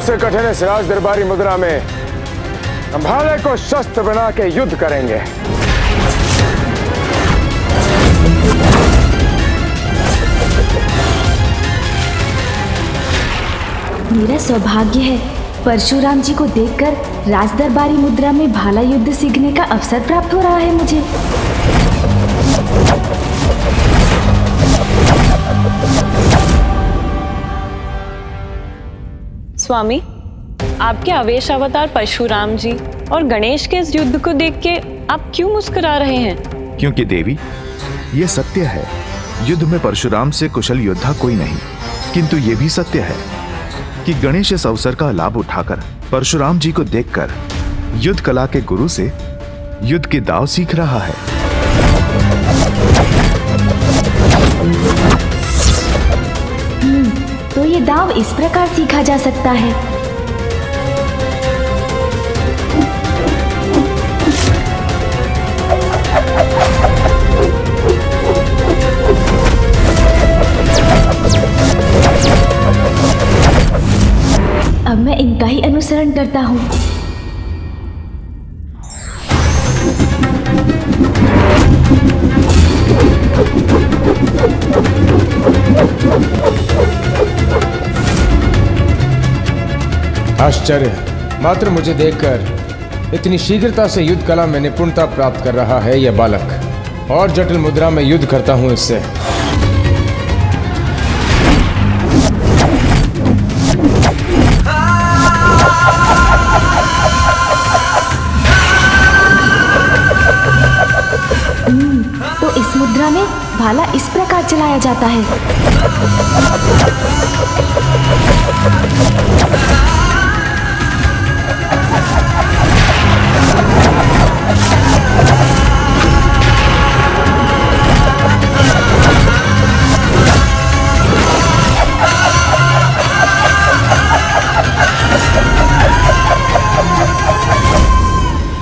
सबसे कठिन इस राज दरबारी मुद्रा में हम भाले को शस्त्र बना के युद्ध करेंगे। मेरा सौभाग्य है परशुराम जी को देखकर राज दरबारी मुद्रा में भाला युद्ध सीखने का अवसर प्राप्त हो रहा है मुझे। स्वामी, आपके आवेश अवतार परशुराम जी और गणेश के इस युद्ध को देख के आप क्यों मुस्कुरा रहे हैं? क्योंकि देवी, ये सत्य है, युद्ध में परशुराम से कुशल योद्धा कोई नहीं। किंतु ये भी सत्य है कि गणेश इस अवसर का लाभ उठाकर परशुराम जी को देखकर युद्ध कला के गुरु से युद्ध के दांव सीख रहा है। तो ये दांव इस प्रकार सीखा जा सकता है। अब मैं इनका ही अनुसरण करता हूँ। आश्चर्य, मात्र मुझे देखकर इतनी शीघ्रता से युद्ध कला में निपुणता प्राप्त कर रहा है यह बालक। और जटिल मुद्रा में युद्ध करता हूं इससे। तो इस मुद्रा में भाला इस प्रकार चलाया जाता है।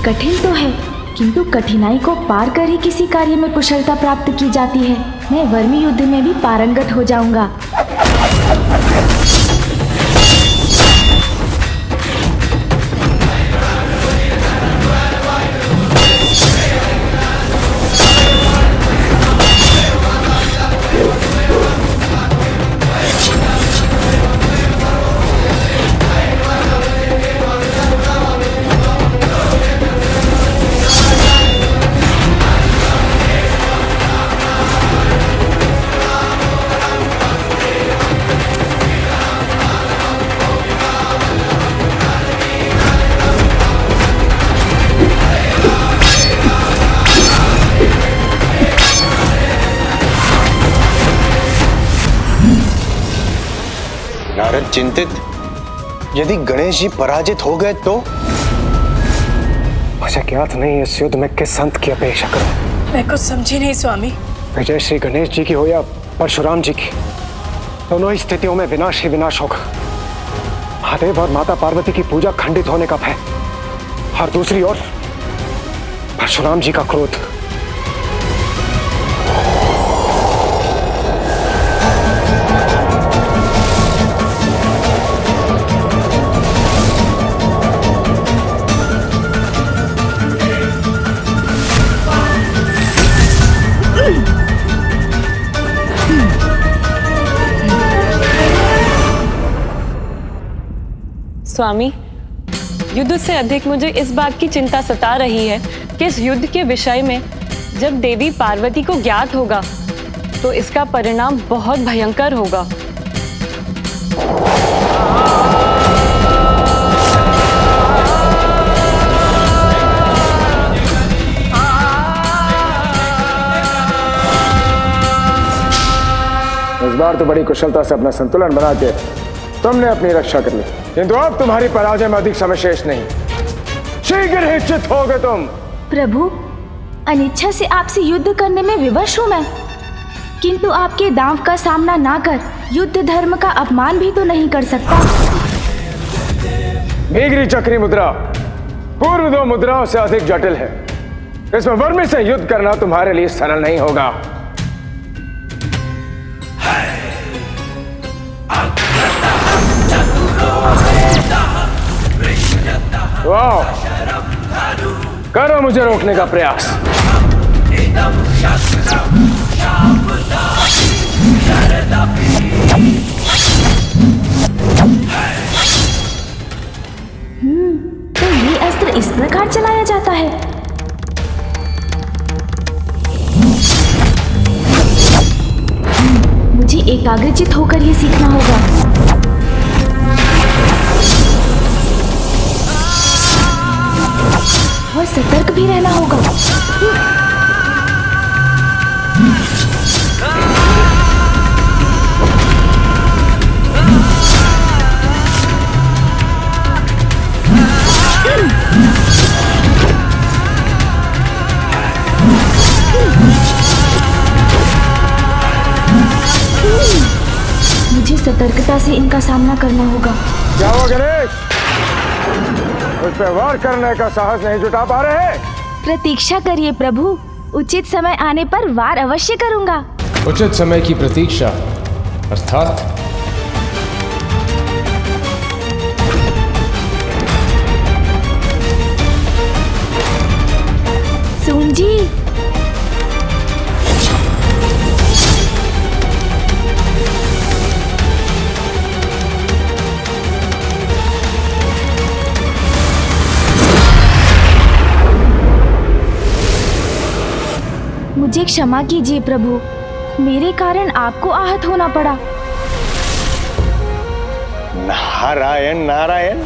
कठिन तो है, किंतु कठिनाई को पार कर ही किसी कार्य में कुशलता प्राप्त की जाती है। मैं वर्मी युद्ध में भी पारंगत हो जाऊंगा। नारद चिंतित, यदि गणेश जी पराजित हो गए तो? मुझे ज्ञात नहीं इस युद्ध में किस संत की अपेक्षा करूं। मैं कुछ समझी नहीं स्वामी। विजय श्री गणेश जी की हो या परशुराम जी की, दोनों ही स्थितियों में विनाश ही विनाश होगा। महादेव और माता पार्वती की पूजा खंडित होने का भय, और दूसरी ओर परशुराम जी का क्रोध। स्वामी, युद्ध से अधिक मुझे इस बात की चिंता सता रही है कि इस युद्ध के विषय में जब देवी पार्वती को ज्ञात होगा तो इसका परिणाम बहुत भयंकर होगा। इस बार तो बड़ी कुशलता से अपना संतुलन बना के तुमने अपनी रक्षा कर ली, किंतु अब तुम्हारी पराजय में अधिक समय शेष नहीं। शीघ्र ही चित होगे तुम। प्रभु, अनिच्छा से आपसे युद्ध करने में विवश हूँ मैं, किंतु आपके दांव का सामना ना कर युद्ध धर्म का अपमान भी तो नहीं कर सकता। भीगरी चक्री मुद्रा पूर्व दो मुद्राओं से अधिक जटिल है। इसमें वर्मी से युद्ध करना तुम्हारे लिए सरल नहीं होगा। तो आओ, करो मुझे रोकने का प्रयास। तो ये अस्त्र इस प्रकार चलाया जाता है। मुझे एकाग्रचित होकर ये सीखना होगा। और सतर्क भी रहना होगा। मुझे सतर्कता से इनका सामना करना होगा। क्या हुआ गणेश? उस पे वार करने का साहस नहीं जुटा पा रहे? प्रतीक्षा करिए प्रभु, उचित समय आने पर वार अवश्य करूंगा। उचित समय की प्रतीक्षा अर्थात सून जी, मुझे क्षमा कीजिए प्रभु, मेरे कारण आपको आहत होना पड़ा। नारायण नारायण।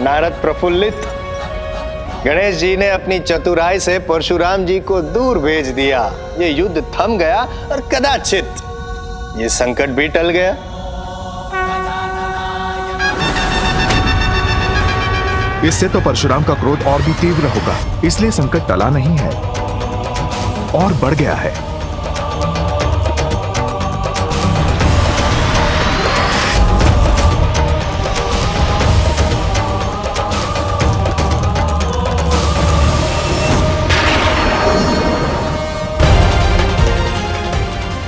नारद प्रफुल्लित। गणेश जी ने अपनी चतुराई से परशुराम जी को दूर भेज दिया। ये युद्ध थम गया और कदाचित ये संकट भी टल गया। इससे तो परशुराम का क्रोध और भी तीव्र होगा, इसलिए संकट टला नहीं है और बढ़ गया है।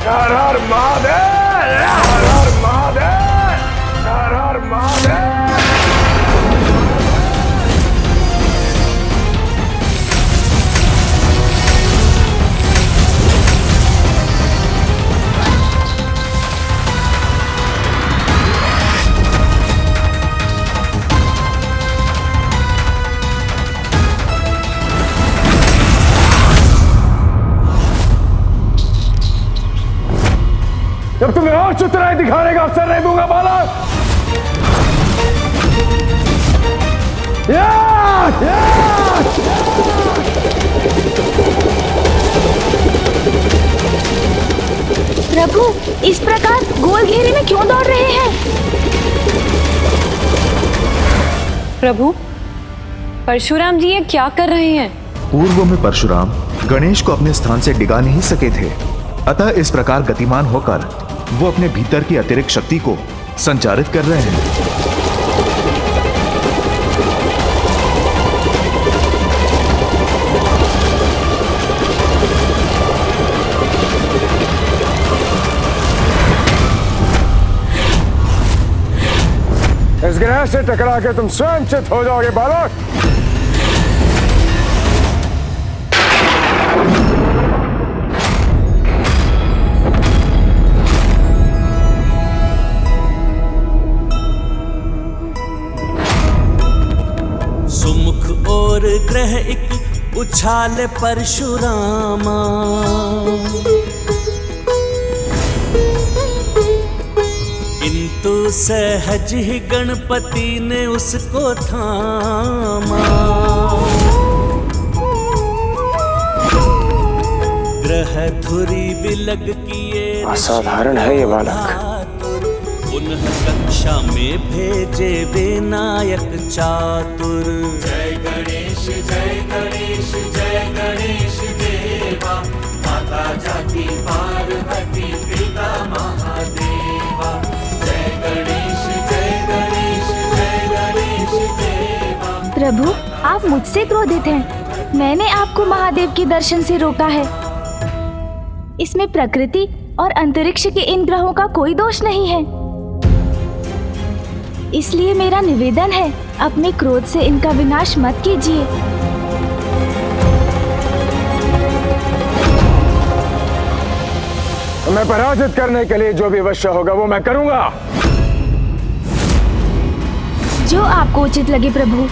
हर हर महादेव, हर हर महादेव, हर हर महादेव। जब तुम्हें और चतुराई दिखाने का अवसर नहीं दूंगा बालक। प्रभु, इस प्रकार गोल घेरे में क्यों दौड़ रहे हैं? प्रभु, परशुराम जी ये क्या कर रहे हैं? पूर्व में परशुराम गणेश को अपने स्थान से डिगा नहीं सके थे, अतः इस प्रकार गतिमान होकर वो अपने भीतर की अतिरिक्त शक्ति को संचारित कर रहे हैं। इस ग्रह से टकरा के तुम स्वयं चित हो जाओगे बालक। सुमुख और ग्रह एक उछाल परशुरामा, किंतु सहज ही गणपति ने उसको थामा। ग्रह धुरी विलग किए असाधारण है ये बालक। पुनः कक्षा में भेजे विनायक चातुर। जय गणेश जय गणेश जय गणेश देवा, माता जाति पार्वती पिता महादेवा। जय गणेश जय गणेश जय गणेश देवा। प्रभु, आप मुझसे क्रोधित हैं। मैंने आपको महादेव के दर्शन से रोका है। इसमें प्रकृति और अंतरिक्ष के इन ग्रहों का कोई दोष नहीं है। इसलिए मेरा निवेदन है, अपने क्रोध से इनका विनाश मत कीजिए। मैं पराजित करने के लिए जो भी अवश्य होगा वो मैं करूंगा। जो आपको उचित लगे प्रभु।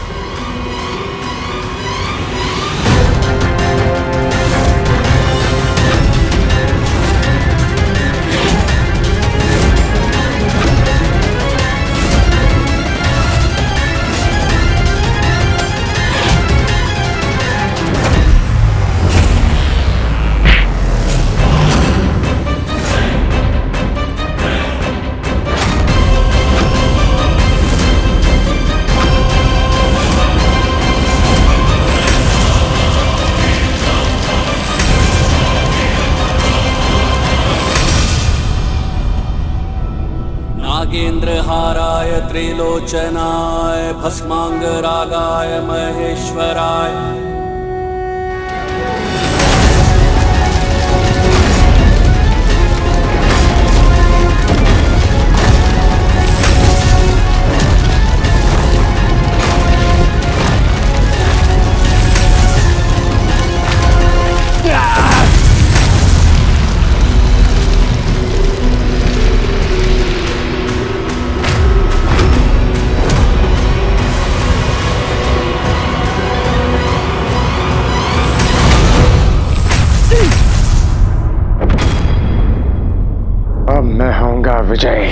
नागेन्द्रहाराय त्रिलोचनाय भस्मांगरागाय महेश्वराय अब मैं होऊंगा विजय।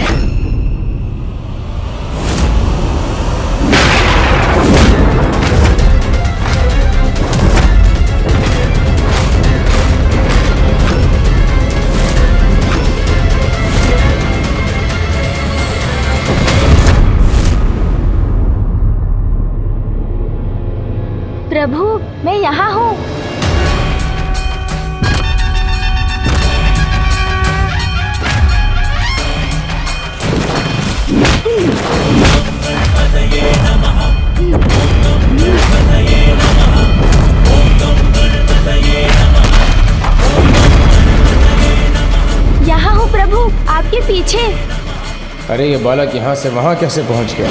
प्रभु, मैं यहाँ हूँ। यहाँ हूँ प्रभु, आपके पीछे। अरे ये बालक यहाँ से वहाँ कैसे पहुँच गया?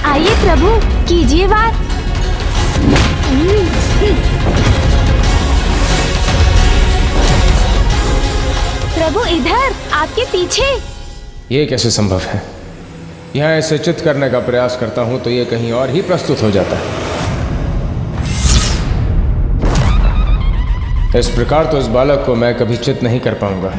आइए प्रभु, कीजिए बात। प्रभु इधर, आपके पीछे। ये कैसे संभव है? यहाँ इसे चित करने का प्रयास करता हूँ तो ये कहीं और ही प्रस्तुत हो जाता है। इस प्रकार तो इस बालक को मैं कभी चित नहीं कर पाऊंगा।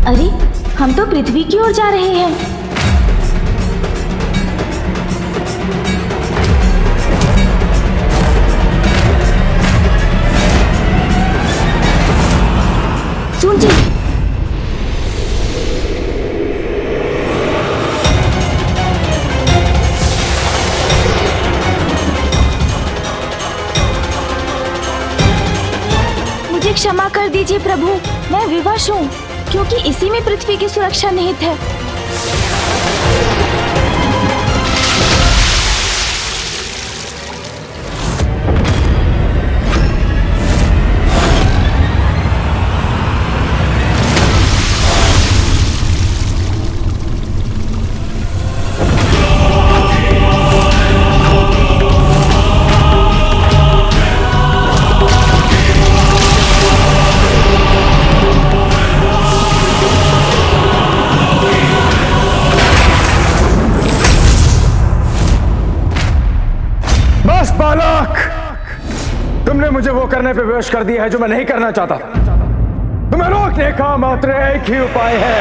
अरे, हम तो पृथ्वी की ओर जा रहे हैं। सुनिए, मुझे क्षमा कर दीजिए प्रभु, मैं विवश हूँ, क्योंकि इसी में पृथ्वी की सुरक्षा निहित है। बालक, तुमने मुझे वो करने पे विवश कर दिया है जो मैं नहीं करना चाहता था। तुम्हें रोकने का मात्र एक ही उपाय है।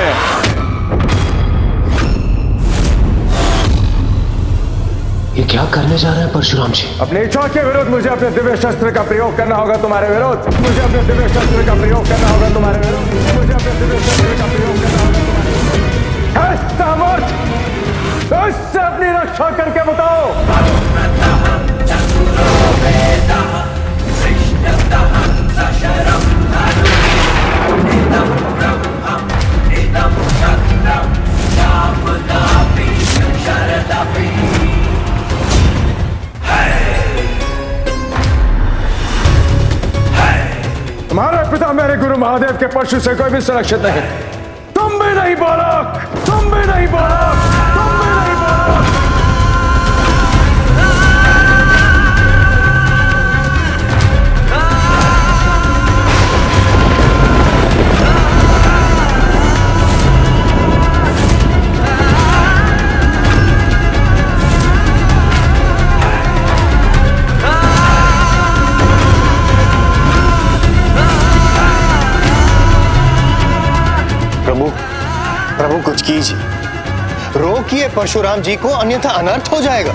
ये क्या करने जा रहे हैं परशुराम जी? अपनी इच्छा के विरुद्ध मुझे अपने दिव्य शस्त्र का प्रयोग करना होगा तुम्हारे विरुद्ध। मुझे अपने दिव्य शस्त्र का प्रयोग करना होगा तुम्हारे विरुद्ध। मुझे अपने दिव्य शस्त्र का प्रयोग करना होगा तुम्हारे विरुद्ध। सामर्थ, इससे अपनी रक्षा करके बताओ। तुम्हारे पिता मेरे गुरु महादेव के परशु से कोई भी सुरक्षित नहीं। तुम भी नहीं बालक, तुम भी नहीं बालक, तुम भी नहीं बालक। प्रभु कुछ कीजिए, रोकिए परशुराम जी को, अन्यथा अनर्थ हो जाएगा।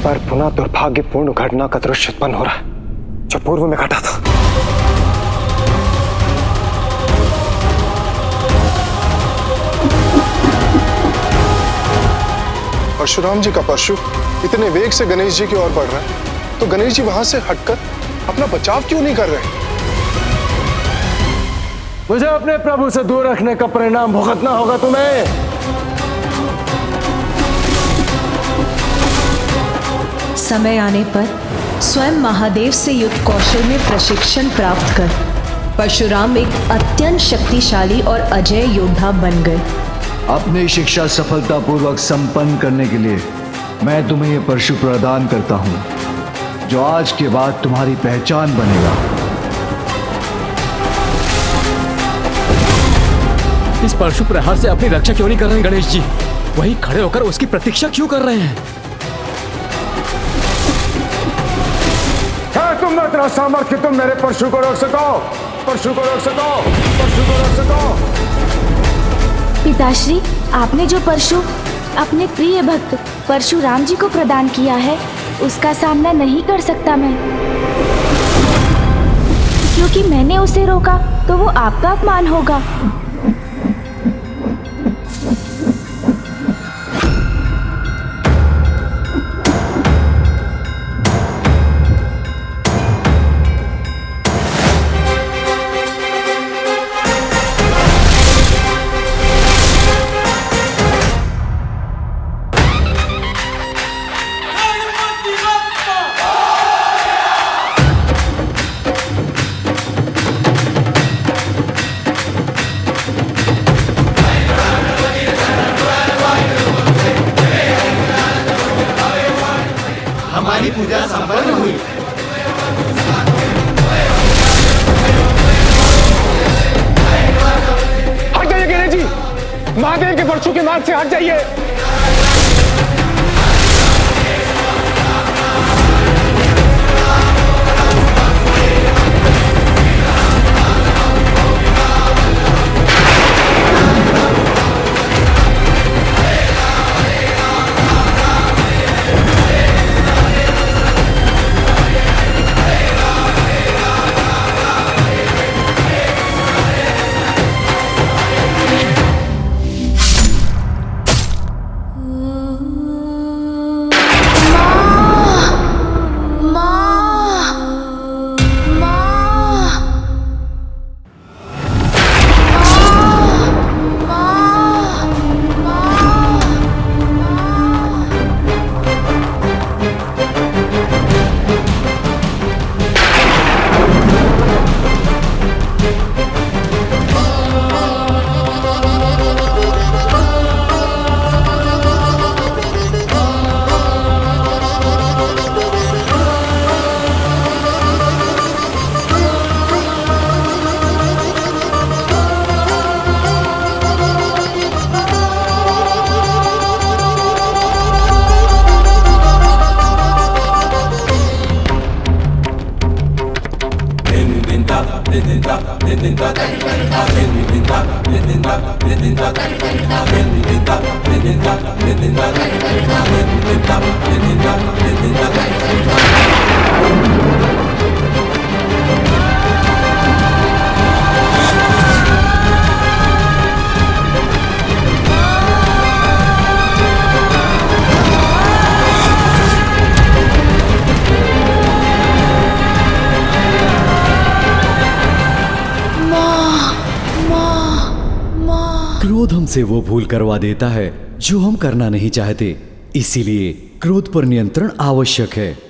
पर पुनः दुर्भाग्यपूर्ण घटना का दृश्य उत्पन्न हो रहा है जो पूर्व में घटा था। परशुराम जी का परशु इतने वेग से गणेश जी की ओर बढ़ रहा है, तो गणेश जी वहां से हटकर अपना बचाव क्यों नहीं कर रहे? मुझे अपने प्रभु से दूर रखने का परिणाम भुगतना होगा तुम्हें। समय आने पर स्वयं महादेव से युद्ध कौशल में प्रशिक्षण प्राप्त कर परशुराम एक अत्यंत शक्तिशाली और अजय योद्धा बन गए। अपनी शिक्षा सफलतापूर्वक संपन्न करने के लिए मैं तुम्हें यह परशु प्रदान करता हूं, जो आज के बाद तुम्हारी पहचान बनेगा। इस परशु प्रहार से अपनी रक्षा क्यों नहीं कर रहे हैं गणेश जी? वहीं खड़े होकर उसकी प्रतीक्षा क्यों कर रहे हैं? तुम में इतना सामर्थ्य कि तुम मेरे परशु को रोक सको, परशु को रोक सको, परशु को रोक सको। पिताश्री, आपने जो परशु अपने प्रिय भक्त परशुराम जी को प्रदान किया है, उसका सामना नहीं कर सकता मैं, क्योंकि मैंने उसे रोका तो वो आपका अपमान होगा। हमारी पूजा संपन्न हुई। हट जाइए गणेश जी, महादेव के परशु के मार्ग से हट जाइए। क्रोध हमसे वो भूल करवा देता है जो हम करना नहीं चाहते, इसीलिए क्रोध पर नियंत्रण आवश्यक है।